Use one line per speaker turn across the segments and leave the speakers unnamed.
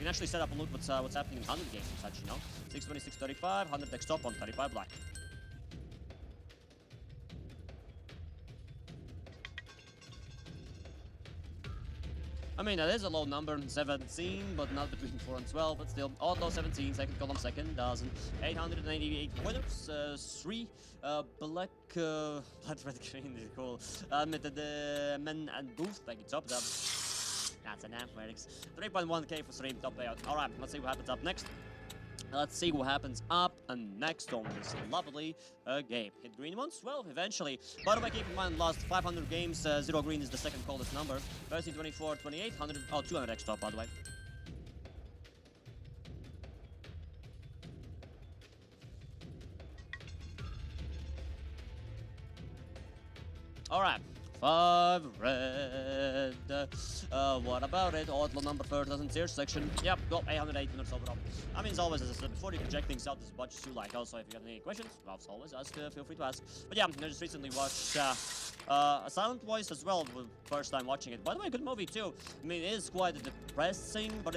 can actually set up and look what's happening in 100 games and such, you know. 626, 35, 100 X top on 35 black. I mean, that is a low number, 17, but not between 4 and 12, but still. Odd low 17, second column, second dozen. 888 winners, 3 black, blood red green is cool. The men and booth, like top up. That's an athletics. 3.1k for 3 top payout. Alright, let's see what happens up next. Let's see what happens up and next on this lovely game. Hit green once? Well, eventually. By the way, keep in mind, last 500 games, 0 green is the second coldest number. 13, 24, 28, 100, oh, 200 X top, by the way. Alright. 5 red. What about it? Odd low number 3rd doesn't tier section. Yep, got 808 winners overall. I mean, as always, as I said before, you can check things out as much as you like. Also, if you got any questions, as always, feel free to ask. But yeah, I just recently watched A Silent Voice as well, first time watching it. By the way, good movie too. I mean, it is quite depressing, but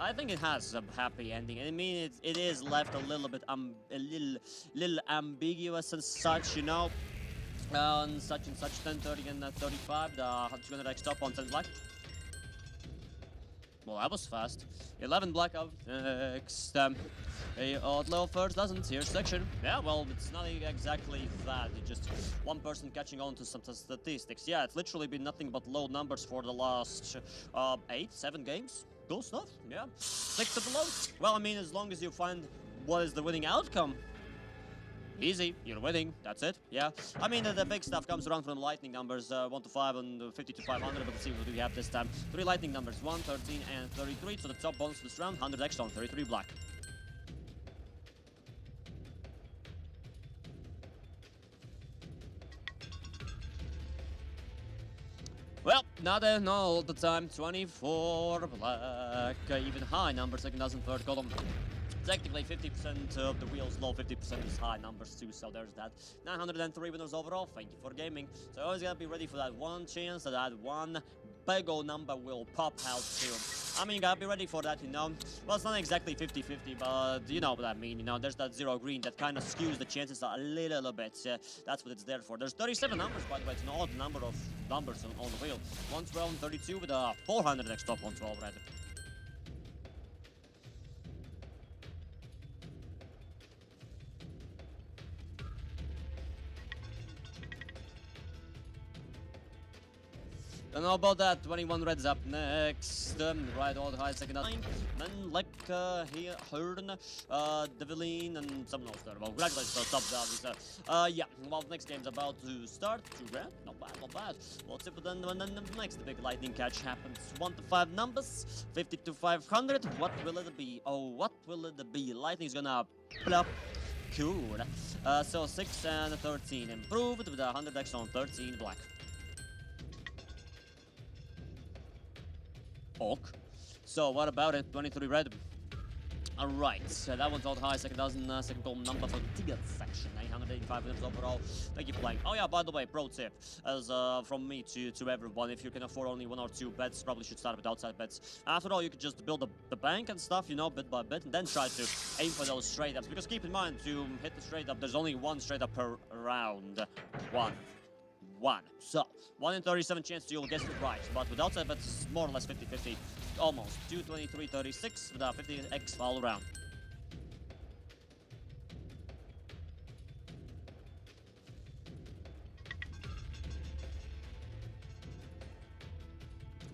I think it has a happy ending. I mean, it is left a little bit a little ambiguous and such, you know. And such 1030 and 35, the 200 X top on 10 black. Well, that was fast. 11 black up next. A odd low first doesn't tier section. Yeah, well, it's not exactly that. It's just one person catching on to some statistics. Yeah, it's literally been nothing but low numbers for the last 7 games. Cool stuff. Yeah. Stick to the lows. Well, I mean, as long as you find what is the winning outcome. Easy, you're winning, that's it, yeah. I mean, the big stuff comes around from lightning numbers, 1 to 5 and 50 to 500, but let's see what we have this time. 3 lightning numbers, 1, 13, and 33, so the top bonus for this round, 100 X on 33 black. Well, not all the time, 24 black, even high number, second dozen, third column. Technically, 50% of the wheels low, 50% is high numbers too, so there's that. 903 winners overall, thank you for gaming. So always gotta be ready for that one chance that one big old number will pop out too. I mean, you gotta be ready for that, you know. Well, it's not exactly 50-50, but you know what I mean, you know. There's that 0 green that kind of skews the chances a little bit. That's what it's there for. There's 37 numbers, by the way. It's an odd number of numbers on the wheel. 112 and 32 with a 400 X top, 112 red. Don't know about that. 21 reds up next. Right, all high, second line. Then like here, Hurden, Deviline, and someone else there. Well, congratulations to top values. Yeah, well, next game's about to start. 2 grand. Not bad, not bad. Well, let's see when then the next big lightning catch happens. 1 to 5 numbers. 50 to 500. What will it be? Oh, what will it be? Lightning's gonna plop. Cool. So 6 and 13 improved with 100 X on 13 black. Ok. So what about it? 23 red. Alright, so that one's all high, second dozen, second column number for the tier section. 885 winners overall. Thank you for playing. Oh yeah, by the way, pro tip, as from me to everyone, if you can afford only 1 or 2 bets, probably should start with outside bets. After all, you could just build the bank and stuff, you know, bit by bit, and then try to aim for those straight ups. Because keep in mind, to hit the straight up, there's only 1 straight up per round. One. So, 1 in 37 chance you'll guess it right, but with outside bets, it's more or less 50-50. Almost. 2, 23, 36 with a 50x all around.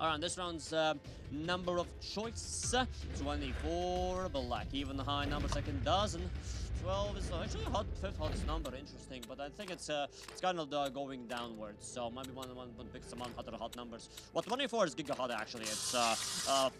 Alright, this round's number of choice, 24 black, even the high number, second dozen. 12 is actually a 5th hottest number, interesting, but I think it's kind of going downwards, so maybe one pick some other hot numbers. Well, 24 is giga hot actually. It's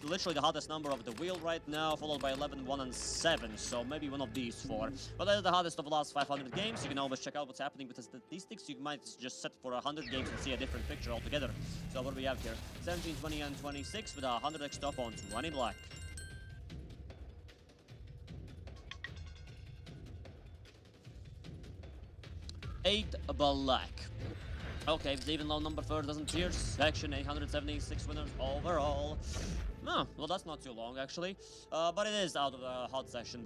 literally the hottest number of the wheel right now, followed by 11, 1, and 7, so maybe one of these 4. But that is the hottest of the last 500 games. You can always check out what's happening with the statistics. You might just set for 100 games and see a different picture altogether. So what do we have here? 17, 20, and 26 with a 100x top on 20 black. Eight black. Okay, it's even low number 3rd doesn't tier section. 876 winners overall. Oh, well, that's not too long, actually. But it is out of the hot session.